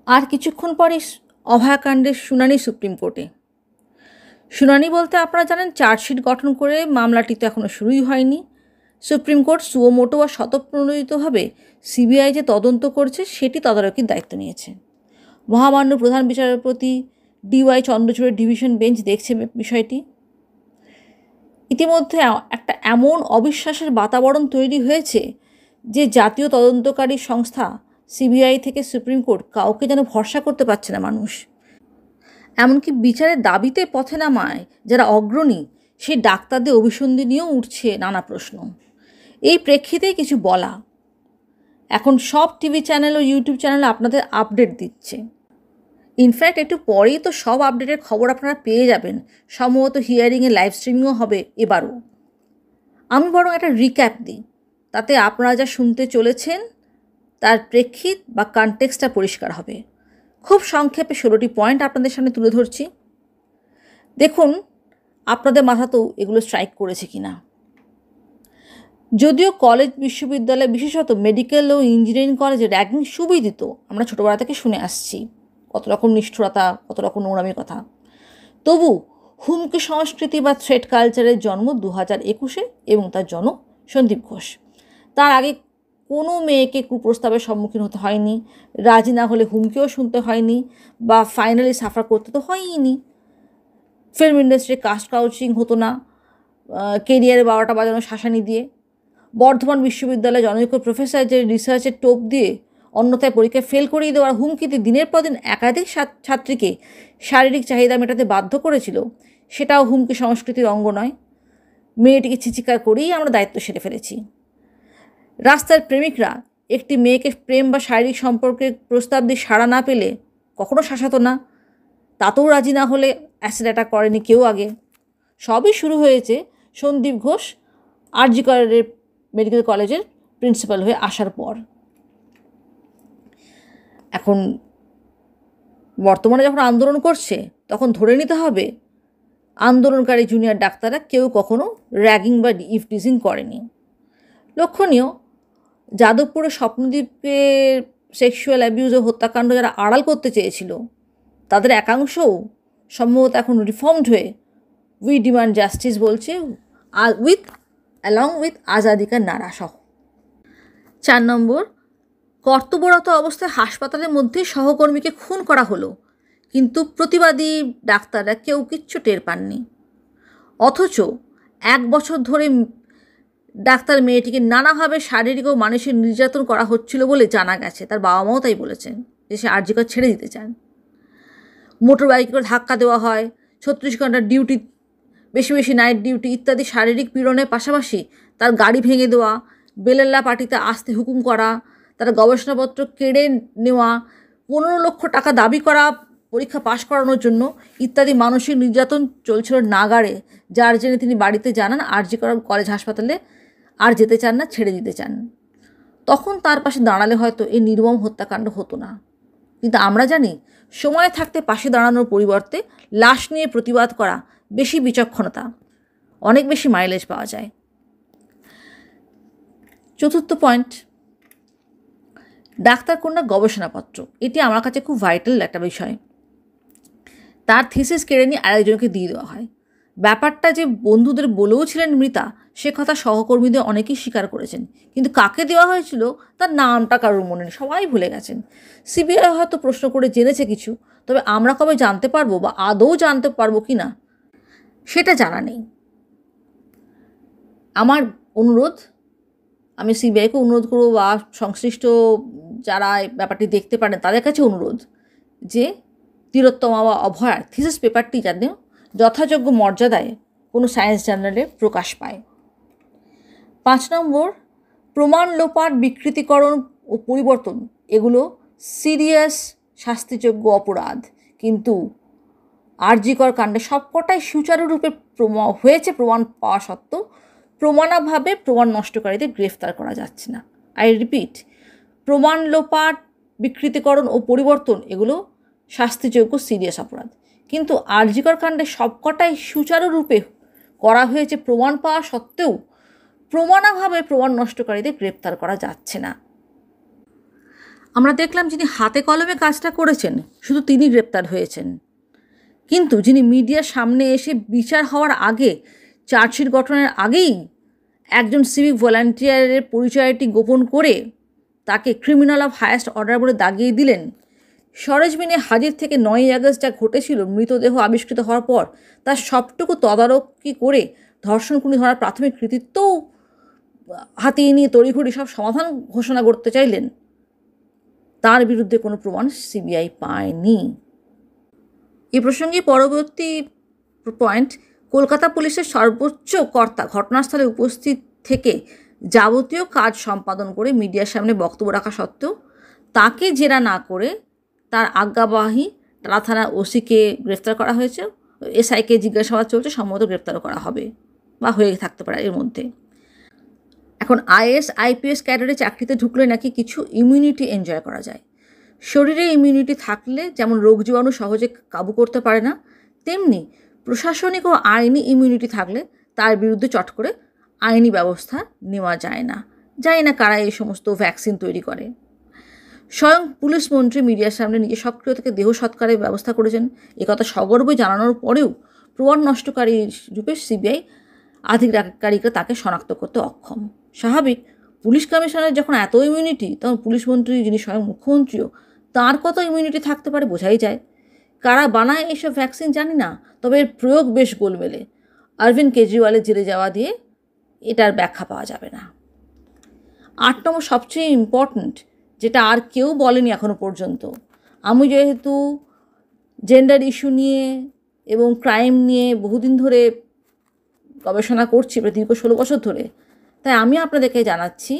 আর কিছুক্ষণ পরই অভয়াকাণ্ডের শুনানি সুপ্রিম কোর্টে। শুনানি বলতে আপনারা জানেন চার্জশিট গঠন করে মামলাটি তো এখনও শুরুই হয়নি। সুপ্রিম কোর্ট সুও মোটো বা স্বতঃপ্রণোদিতভাবে সিবিআই যে তদন্ত করছে সেটি তদারকির দায়িত্ব নিয়েছে। মহামান্য প্রধান বিচারপতি ডিওয়াই চন্দ্রচূড়ের ডিভিশন বেঞ্চ দেখছে বিষয়টি। ইতিমধ্যে একটা এমন অবিশ্বাসের বাতাবরণ তৈরি হয়েছে যে জাতীয় তদন্তকারী সংস্থা সিবিআই থেকে সুপ্রিম কোর্ট কাউকে যেন ভরসা করতে পারছে না মানুষ। এমনকি বিচারের দাবিতে পথে নামায় যারা অগ্রণী সেই ডাক্তারদের অভিসন্ধি নিয়েও উঠছে নানা প্রশ্ন। এই প্রেক্ষিতে কিছু বলা। এখন সব টিভি চ্যানেল ও ইউটিউব চ্যানেল আপনাদের আপডেট দিচ্ছে। ইনফ্যাক্ট একটু পরেই তো সব আপডেটের খবর আপনারা পেয়ে যাবেন। সম্ভবত হিয়ারিংয়ে লাইভ স্ট্রিমিংও হবে এবারও। আমি বরং একটা রিক্যাপ দিই, তাতে আপনারা যা শুনতে চলেছেন তার প্রেক্ষিত বা কনটেক্সটটা পরিষ্কার হবে। খুব সংক্ষেপে 16টি পয়েন্ট আপনাদের সামনে তুলে ধরছি। দেখুন আপনাদের মাথাতেও এগুলো স্ট্রাইক করেছে কি না। যদিও কলেজ বিশ্ববিদ্যালয় বিশেষত মেডিকেল ও ইঞ্জিনিয়ারিং কলেজে র্যাগিং সুবিদিত, আমরা ছোটোবেলা থেকে শুনে আসছি কত রকম নিষ্ঠুরতা, কত রকম নোংরামি কথা। তবু হুমকি সংস্কৃতি বা থ্রেড কালচারের জন্ম 2021-এ এবং তার জনক সন্দীপ ঘোষ। তার আগে কোনো মেয়েকে কুপ্রস্তাবের সম্মুখীন হতে হয়নি, রাজি না হলে হুমকিও শুনতে হয়নি, বা ফাইনালি সাফার করতে তো হয়ইনি। ফিল্ম ইন্ডাস্ট্রি কাস্ট কাউচিং হতো না কেরিয়ারে 12টা বাজানো শাসানি দিয়ে। বর্ধমান বিশ্ববিদ্যালয়ে জনৈক প্রফেসর যে রিসার্চের টোপ দিয়ে অন্যথায় পরীক্ষায় ফেল করিয়ে দেওয়ার হুমকিতে দিনের পর দিন একাধিক ছাত্রীকে শারীরিক চাহিদা মেটাতে বাধ্য করেছিল, সেটাও হুমকি সংস্কৃতির অঙ্গ নয়। মেয়েটিকে ছিচিকার করেই আমরা দায়িত্ব সেরে ফেলেছি। রাস্তার প্রেমিকরা একটি মেয়েকে প্রেম বা শারীরিক সম্পর্কের প্রস্তাব দিয়ে সাড়া না পেলে কখনো শাসাতো না, তাতেও রাজি না হলে অ্যাসিড অ্যাটাক করেনি কেউ আগে। সবই শুরু হয়েছে সন্দীপ ঘোষ আরজি করের মেডিকেল কলেজের প্রিন্সিপাল হয়ে আসার পর। এখন বর্তমানে যখন আন্দোলন করছে তখন ধরে নিতে হবে আন্দোলনকারী জুনিয়র ডাক্তাররা কেউ কখনো র্যাগিং বা ইভটিজিং করেনি। লক্ষণীয়, যাদবপুরে স্বপ্নদ্বীপের সেক্সুয়াল অ্যাবিউজ ও হত্যাকাণ্ড যারা আড়াল করতে চেয়েছিল তাদের একাংশও সম্ভবত এখন রিফর্মড হয়ে উই ডিমান্ড জাস্টিস বলছে, অ্যালং উইথ আজাদিকার নারা সহ। 4 নম্বর, কর্তব্যরত অবস্থায় হাসপাতালের মধ্যে সহকর্মীকে খুন করা হলো, কিন্তু প্রতিবাদী ডাক্তাররা কেউ কিচ্ছু টের পাননি। অথচ 1 বছর ধরে ডাক্তার মেয়েটিকে নানাভাবে শারীরিক ও মানসিক নির্যাতন করা হচ্ছিল বলে জানা গেছে। তার বাবা মাও তাই বলেছেন যে সে আরজি কর ছেড়ে দিতে চান। মোটর বাইকে করে ধাক্কা দেওয়া হয়, 36 ঘন্টার ডিউটি, বেশি বেশি নাইট ডিউটি ইত্যাদি শারীরিক পীড়নের পাশাপাশি তার গাড়ি ভেঙে দেওয়া, বেলেল্লা পার্টিতে আসতে হুকুম করা, তার গবেষণাপত্র কেড়ে নেওয়া, 15 লক্ষ টাকা দাবি করা পরীক্ষা পাশ করানোর জন্য ইত্যাদি মানসিক নির্যাতন চলছিল নাগাড়ে, যার জন্য তিনি বাড়িতে জানান আরজি কর কলেজ হাসপাতালে আর যেতে চান না, ছেড়ে দিতে চান। তখন তার পাশে দাঁড়ালে হয়তো এই নির্মম হত্যাকাণ্ড হতো না। কিন্তু আমরা জানি সময় থাকতে পাশে দাঁড়ানোর পরিবর্তে লাশ নিয়ে প্রতিবাদ করা বেশি বিচক্ষণতা, অনেক বেশি মাইলেজ পাওয়া যায়। 4র্থ পয়েন্ট, ডাক্তার কন্যার গবেষণাপত্র। এটি আমার কাছে খুব ভাইটাল একটা বিষয়। তার থিসিস কেড়ে নিয়ে আরেকজনকে দিয়ে দেওয়া হয়। ব্যাপারটা যে বন্ধুদের বলেও ছিলেন মৃতা, সে কথা সহকর্মীদের অনেকেই স্বীকার করেছেন, কিন্তু কাকে দেওয়া হয়েছিল তার নামটা কারোর মনে নেই, সবাই ভুলে গেছেন। সিবিআই হয়তো প্রশ্ন করে জেনেছে কিছু, তবে আমরা কবে জানতে পারবো বা আদৌ জানতে পারবো কি না সেটা জানা নেই। আমার অনুরোধ, আমি সিবিআইকে অনুরোধ করবো বা সংশ্লিষ্ট যারা ব্যাপারটি দেখতে পারেন তাদের কাছে অনুরোধ যে তিলোত্তমা বা অভয়ার থিসিস পেপারটি যেন যথাযোগ্য মর্যাদায় কোনো সায়েন্স জার্নালে প্রকাশ পায়। 5 নম্বর, প্রমাণ লোপাট, বিকৃতিকরণ ও পরিবর্তন এগুলো সিরিয়াস শাস্তিযোগ্য অপরাধ, কিন্তু আরজি কর কাণ্ডে সবকটাই সুচারুরূপে হয়েছে প্রমাণ পাওয়া সত্ত্বেও প্রমাণাভাবে প্রমাণ নষ্টকারীদের গ্রেফতার করা যাচ্ছে না। আই রিপিট, প্রমাণ লোপাট, বিকৃতিকরণ ও পরিবর্তন এগুলো শাস্তিযোগ্য সিরিয়াস অপরাধ, কিন্তু আরজি কর কাণ্ডে সবকটাই সুচারুরূপে করা হয়েছে প্রমাণ পাওয়া সত্ত্বেও প্রমাণাভাবে প্রমাণ নষ্টকারীদের গ্রেপ্তার করা যাচ্ছে না। আমরা দেখলাম যিনি হাতে কলমে কাজটা করেছেন শুধু তিনি গ্রেপ্তার হয়েছেন, কিন্তু যিনি মিডিয়ার সামনে এসে বিচার হওয়ার আগে, চার্জশিট গঠনের আগেই একজন সিভিক ভলান্টিয়ারের পরিচয়টি গোপন করে তাকে ক্রিমিনাল অফ হায়েস্ট অর্ডার বলে দাগিয়ে দিলেন, সরেজমিনে হাজির থেকে 9ই আগস্ট যা ঘটেছিল মৃতদেহ আবিষ্কৃত হওয়ার পর তার সবটুকু তদারকি করে ধর্ষণ খুনি ধরার প্রাথমিক কৃতিত্বও হাতিয়ে নিয়ে তড়িঘড়ি সব সমাধান ঘোষণা করতে চাইলেন, তার বিরুদ্ধে কোনো প্রমাণ সিবিআই পায়নি। এই প্রসঙ্গে পরবর্তী পয়েন্ট, কলকাতা পুলিশের সর্বোচ্চ কর্তা ঘটনাস্থলে উপস্থিত থেকে যাবতীয় কাজ সম্পাদন করে মিডিয়ার সামনে বক্তব্য রাখা সত্ত্বেও তাকে জেরা না করে তার আজ্ঞাবাহী টালা থানার ওসিকে গ্রেফতার করা হয়েছে, এসআইকে জিজ্ঞাসাবাদ চলছে, সম্ভবত গ্রেফতারও করা হবে বা হয়ে থাকতে পারে এর মধ্যে। এখন আইএস আইপিএস ক্যাডারে চাকরিতে ঢুকলে নাকি কিছু ইমিউনিটি এনজয় করা যায়। শরীরে ইমিউনিটি থাকলে যেমন রোগ জীবাণু সহজে কাবু করতে পারে না, তেমনি প্রশাসনিক ও আইনি ইমিউনিটি থাকলে তার বিরুদ্ধে চট করে আইনি ব্যবস্থা নেওয়া যায় না। জানি না কারা এই সমস্ত ভ্যাকসিন তৈরি করে। স্বয়ং পুলিশ মন্ত্রী মিডিয়ার সামনে নিজের সক্রিয়তাকে দেহ সৎকারের ব্যবস্থা করেছেন, একথা সগর্বে জানানোর পরেও প্রমাণ নষ্টকারী রূপে সিবিআই আধিকারিকরা তাকে শনাক্ত করতে অক্ষম। স্বাভাবিক, পুলিশ কমিশনারের যখন এত ইমিউনিটি, তখন পুলিশ মন্ত্রী যিনি স্বয়ং মুখ্যমন্ত্রীও, তার কত ইমিউনিটি থাকতে পারে বোঝাই যায়। কারা বানায় এইসব ভ্যাকসিন জানি না, তবে এর প্রয়োগ বেশ গোলমেলে। অরবিন্দ কেজরিওয়ালের জেলে যাওয়া দিয়ে এটার ব্যাখ্যা পাওয়া যাবে না। 8 নম্বর সবচেয়ে ইম্পর্ট্যান্ট, যেটা আর কেউ বলেনি এখনো পর্যন্ত। আমি যেহেতু জেন্ডার ইস্যু নিয়ে এবং ক্রাইম নিয়ে বহুদিন ধরে গবেষণা করছি, প্রায় দীর্ঘ 16 বছর ধরে, তাই আমি আপনাদেরকে জানাচ্ছি,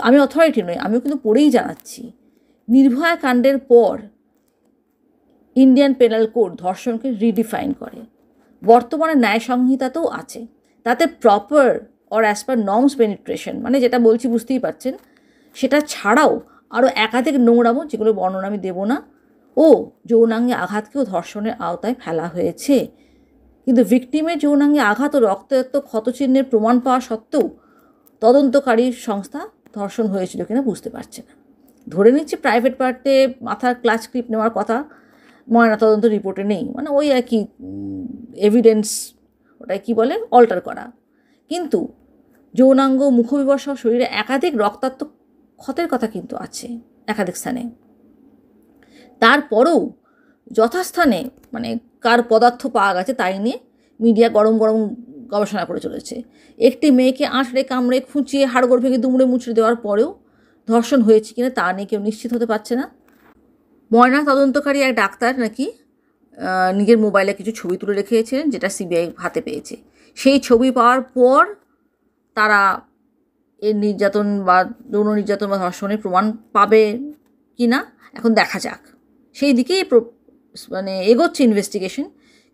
আমি অথরিটি নই, আমিও কিন্তু পড়েই জানাচ্ছি, নির্ভয়া কাণ্ডের পর ইন্ডিয়ান পেনাল কোড ধর্ষণকে রিডিফাইন করে, বর্তমানে ন্যায় সংহিতাতেও আছে। তাতে proper or as per norms penetration, মানে যেটা বলছি বুঝতেই পারছেন, সেটা ছাড়াও আরও একাধিক নোংরামো, যেগুলো বর্ণনা আমি দেবো না, ও যৌনাঙ্গে আঘাতকেও ধর্ষণের আওতায় ফেলা হয়েছে। কিন্তু ভিকটিমের যৌনাঙ্গে আঘাত ও রক্তাক্ত ক্ষতচিহ্নের প্রমাণ পাওয়া সত্ত্বেও তদন্তকারী সংস্থা ধর্ষণ হয়েছিল কিনা বুঝতে পারছে না। ধরে নিচ্ছে প্রাইভেট পার্টে মাথার ক্লাচ ক্লিপ নেওয়ার কথা ময়নাতদন্ত রিপোর্টে নেই, মানে ওই আর কি এভিডেন্স, ওটাই কি বলে, অল্টার করা। কিন্তু যৌনাঙ্গ, মুখবিবর সহ শরীরে একাধিক রক্তাক্ত ক্ষতের কথা কিন্তু আছে একাধিক স্থানে। তারপরেও যথাস্থানে মানে কার পদার্থ পাওয়া গেছে তাই নিয়ে মিডিয়া গরম গরম গবেষণা করে চলেছে। একটি মেয়েকে আঁচড়ে কামড়ে খুঁচিয়ে হাড়গোড় ভেঙে দুমড়ে মুচড়ে দেওয়ার পরেও ধর্ষণ হয়েছে কিনা তা নিয়ে কেউ নিশ্চিত হতে পারছে না। ময়না তদন্তকারী এক ডাক্তার নাকি নিজের মোবাইলে কিছু ছবি তুলে রেখেছিলেন, যেটা সিবিআই হাতে পেয়েছে। সেই ছবি পাওয়ার পর তারা এর নির্যাতন বা যৌন নির্যাতন বা ধর্ষণের প্রমাণ পাবে কি না এখন দেখা যাক। সেই দিকেই মানে এগোচ্ছে ইনভেস্টিগেশন।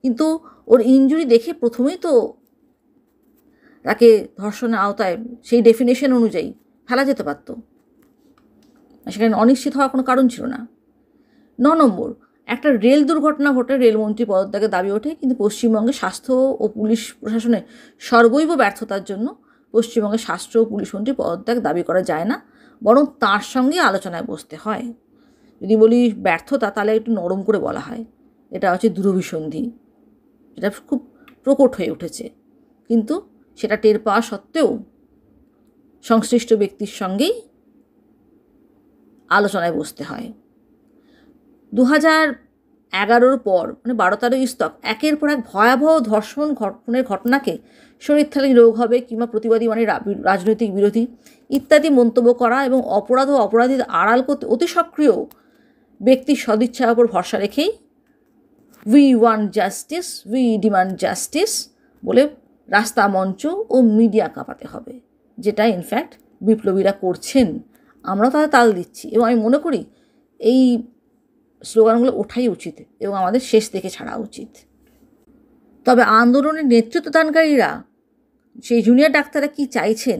কিন্তু ওর ইনজুরি দেখে প্রথমেই তো তাকে ধর্ষণের আওতায় সেই ডেফিনেশন অনুযায়ী ফেলা যেতে পারত, সেখানে অনিশ্চিত হওয়ার কোনো কারণ ছিল না। 9 নম্বর, একটা রেল দুর্ঘটনা ঘটে রেলমন্ত্রী পদত্যাগের দাবি ওঠে, কিন্তু পশ্চিমবঙ্গে স্বাস্থ্য ও পুলিশ প্রশাসনের সর্বৈব ব্যর্থতার জন্য পশ্চিমবঙ্গের স্বাস্থ্য ও পুলিশ মন্ত্রী পদত্যাগ দাবি করা যায় না, বরং তার সঙ্গে আলোচনায় বসতে হয়। যদি বলি ব্যর্থতা, তাহলে একটু নরম করে বলা হয়, এটা হচ্ছে দূরভিসন্ধি, এটা খুব প্রকট হয়ে উঠেছে। কিন্তু সেটা টের পাওয়া সত্ত্বেও সংশ্লিষ্ট ব্যক্তির সঙ্গেই আলোচনায় বসতে হয়। 2011 পর মানে 12-13 ইস্তক একের পর এক ভয়াবহ ধর্ষণ খুনের ঘটনাকে শরীরথালী রোগ হবে কিংবা প্রতিবাদী মানে রাজনৈতিক বিরোধী ইত্যাদি মন্তব্য করা এবং অপরাধ ও অপরাধীদের আড়াল করতে অতি সক্রিয় ব্যক্তির সদিচ্ছার ওপর ভরসা রেখেই we want justice, we demand justice বলে রাস্তা, মঞ্চ ও মিডিয়া কাঁপাতে হবে, যেটা ইনফ্যাক্ট বিপ্লবীরা করছেন। আমরা তাদের তাল দিচ্ছি এবং আমি মনে করি এই স্লোগানগুলো ওঠাই উচিত এবং আমাদের শেষ দেখে ছাড়া উচিত। তবে আন্দোলনের নেতৃত্বদানকারীরা, সেই জুনিয়র ডাক্তাররা কি চাইছেন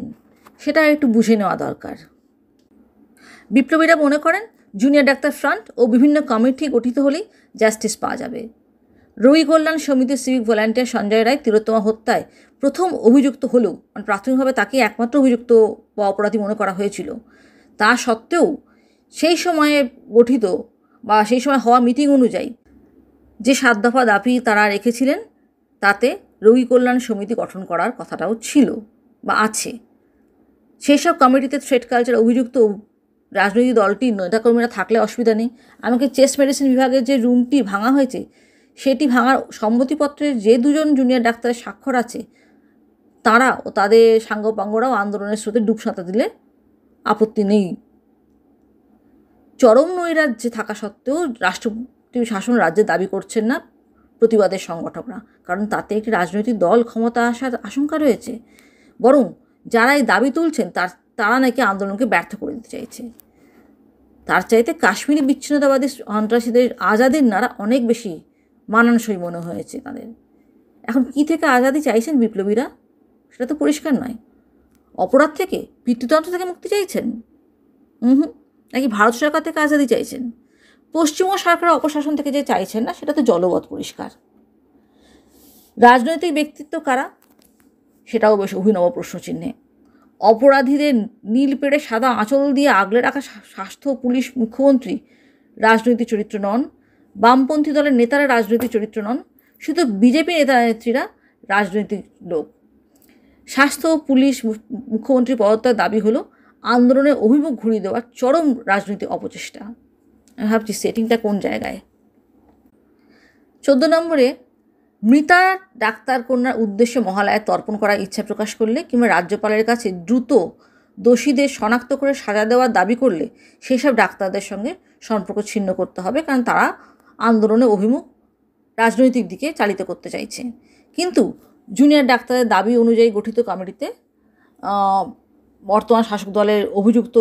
সেটা একটু বুঝে নেওয়া দরকার। বিপ্লবীরা মনে করেন জুনিয়র ডাক্তার ফ্রন্ট ও বিভিন্ন কমিটি গঠিত হলেই জাস্টিস পাওয়া যাবে। রোগী কল্যাণ সমিতির সিভিক ভলান্টিয়ার সঞ্জয় রায় তিলোত্তমা হত্যায় প্রথম অভিযুক্ত হলেও, মানে প্রাথমিকভাবে তাকে একমাত্র অভিযুক্ত বা অপরাধী মনে করা হয়েছিল, তা সত্ত্বেও সেই সময়ে গঠিত বা সেই সময় হওয়া মিটিং অনুযায়ী যে 7 দফা দাবি তারা রেখেছিলেন তাতে রোগী কল্যাণ সমিতি গঠন করার কথাটাও ছিল বা আছে। সেই সব কমিটিতে থ্রেড কালচার অভিযুক্ত রাজনৈতিক দলটির নেতাকর্মীরা থাকলে অসুবিধা নেই। এমনকি চেস্ট মেডিসিন বিভাগের যে রুমটি ভাঙা হয়েছে সেটি ভাঙার সম্মতিপত্রের যে 2 জন জুনিয়র ডাক্তারের স্বাক্ষর আছে তারা ও তাদের সাঙ্গপাঙ্গরাও আন্দোলনের স্রোতে ডুব সাঁতার দিলে আপত্তি নেই। চরম নৈরাজ্যে থাকা সত্ত্বেও রাষ্ট্রপতি শাসন রাজ্যে দাবি করছেন না প্রতিবাদের সংগঠকরা, কারণ তাতে একটি রাজনৈতিক দল ক্ষমতা আসার আশঙ্কা রয়েছে। বরং যারা এই দাবি তুলছেন তারা নাকি আন্দোলনকে ব্যর্থ করে দিতে চাইছে। তার চাইতে কাশ্মীরি বিচ্ছিন্নতাবাদী সন্ত্রাসীদের আজাদির নাড়া অনেক বেশি মানানসই মনে হয়েছে তাদের। এখন কি থেকে আজাদি চাইছেন বিপ্লবীরা সেটা তো পরিষ্কার নয়। অপরাধ থেকে, পিতৃতন্ত্র থেকে মুক্তি চাইছেন, নাকি ভারত সরকার থেকে আজাদি চাইছেন? পশ্চিমবঙ্গ সরকারের অপশাসন থেকে যে চাইছেন না সেটা তো জলবৎ পরিষ্কার। রাজনৈতিক ব্যক্তিত্ব কারা সেটাও বেশ অভিনব প্রশ্নচিহ্নে। অপরাধীদের নীল পেড়ে সাদা আঁচল দিয়ে আগলে রাখা স্বাস্থ্য পুলিশ মুখ্যমন্ত্রী রাজনৈতিক চরিত্র নন, বামপন্থী দলের নেতারা রাজনৈতিক চরিত্র নন, শুধু বিজেপি নেতা নেত্রীরা রাজনৈতিক লোক। স্বাস্থ্য পুলিশ মুখ্যমন্ত্রী পদত্যাগ দাবি হলো আন্দোলনের অভিমুখ ঘুরিয়ে দেওয়ার চরম রাজনৈতিক অপচেষ্টা। আমি ভাবছি সেটিংটা কোন জায়গায়। 14 নম্বরে, মৃতা ডাক্তার কন্যার উদ্দেশ্যে মহালয়ায় তর্পণ করার ইচ্ছা প্রকাশ করলে কিংবা রাজ্যপালের কাছে দ্রুত দোষীদের শনাক্ত করে সাজা দেওয়ার দাবি করলে সেসব ডাক্তারদের সঙ্গে সম্পর্ক ছিন্ন করতে হবে, কারণ তারা আন্দোলনের অভিমুখ রাজনৈতিক দিকে চালিত করতে চাইছে। কিন্তু জুনিয়র ডাক্তারের দাবি অনুযায়ী গঠিত কমিটিতে বর্তমান শাসক দলের অভিযুক্ত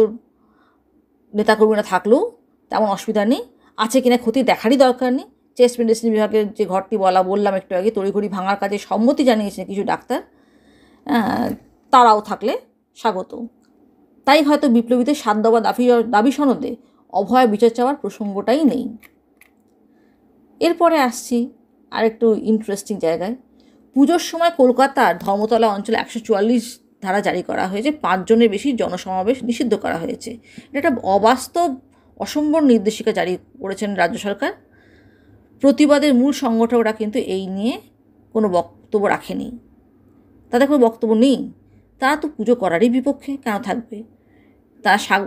নেতাকর্মীরা থাকলেও তেমন অসুবিধা নেই। আছে কিনা ক্ষতি দেখারই দরকার নেই। চেস্ট মেডিসিন বিভাগের যে ঘরটি বললাম একটু আগে, তড়িঘড়ি ভাঙার কাজে সম্মতি জানিয়েছেন কিছু ডাক্তার, তারাও থাকলে স্বাগত। তাই হয়তো বিপ্লবীদের 7 দফা দাবি সনদে অভয় বিচার চাওয়ার প্রসঙ্গটাই নেই। এরপরে আসছি আরেকটু ইন্টারেস্টিং জায়গায়। পুজোর সময় কলকাতার ধর্মতলা অঞ্চলে 144 ধারা জারি করা হয়েছে, 5 জনের বেশি জনসমাবেশ নিষিদ্ধ করা হয়েছে। এটা একটা অবাস্তব অসম্ভব নির্দেশিকা জারি করেছেন রাজ্য সরকার। প্রতিবাদের মূল সংগঠকরা কিন্তু এই নিয়ে কোনো বক্তব্য রাখেনি, তাদের কোনো বক্তব্য নেই। তারা তো পুজো করারই বিপক্ষে, কেন থাকবে? তারা শাঁখ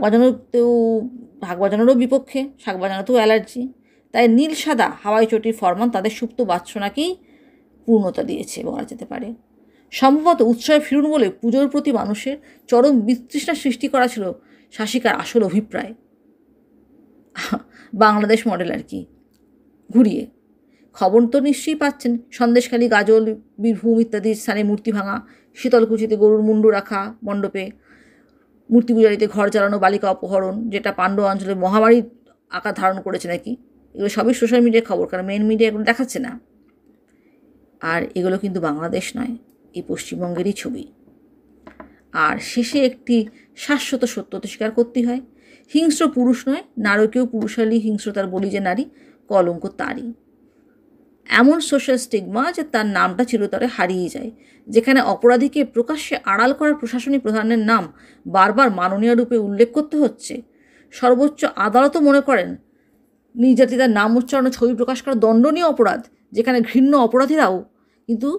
বাজানোরও বিপক্ষে, শাঁখ বাজানোতেও অ্যালার্জি। তাই নীল সাদা হাওয়াই চটির ফরমান তাদের সুপ্ত বাৎসনাকেই পূর্ণতা দিয়েছে বলা যেতে পারে। সম্ভবত উৎসবে ফিরুন বলে পুজোর প্রতি মানুষের চরম বিতৃষ্ণা সৃষ্টি করা ছিল শাসিকার আসল অভিপ্রায়। বাংলাদেশ মডেল আর কি, ঘুরিয়ে। খবর তো নিশ্চয়ই পাচ্ছেন, সন্দেশখালী, গাজল, বীরভূম ইত্যাদি স্থানে মূর্তি ভাঙা, শীতলকুচিতে গরুর মুন্ডু রাখা মণ্ডপে, মূর্তি পূজারিতে ঘর জ্বালানো, বালিকা অপহরণ, যেটা পাণ্ডব অঞ্চলে মহামারীর আকার ধারণ করেছে নাকি, এগুলো সবই সোশ্যাল মিডিয়ার খবর, কারণ মেন মিডিয়া এগুলো দেখাচ্ছে না। আর এগুলো কিন্তু বাংলাদেশ নয়, এই পশ্চিমবঙ্গেরই ছবি। আর শেষে একটি শাশ্বত সত্যতা স্বীকার করতেই হয়, হিংস্র পুরুষ নয়, নারকেও পুরুষালী হিংস্রতার বলি যে নারী, কলঙ্ক তারই। এমন সোশ্যাল স্টিগমা যে তার নামটা চিরতরে হারিয়ে যায়, যেখানে অপরাধীকে প্রকাশ্যে আড়াল করার প্রশাসনিক প্রধানের নাম বারবার মাননীয় রূপে উল্লেখ করতে হচ্ছে। সর্বোচ্চ আদালতও মনে করেন নির্যাতিতার নাম উচ্চারণ, ছবি প্রকাশ করা দণ্ডনীয় অপরাধ, যেখানে ঘৃণ্য অপরাধীরাও কিন্তু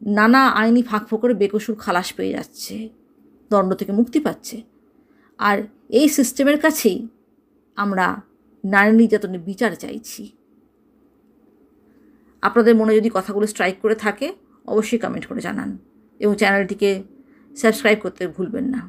নানা আইনি ফাঁকফোকরে বেকসুর খালাস পেয়ে যাচ্ছে, দণ্ড থেকে মুক্তি পাচ্ছে। আর এই সিস্টেমের কাছেই আমরা নারী নির্যাতনের বিচার চাইছি। আপনাদের মনে যদি কথাগুলো স্ট্রাইক করে থাকে অবশ্যই কমেন্ট করে জানান এবং চ্যানেলটিকে সাবস্ক্রাইব করতে ভুলবেন না।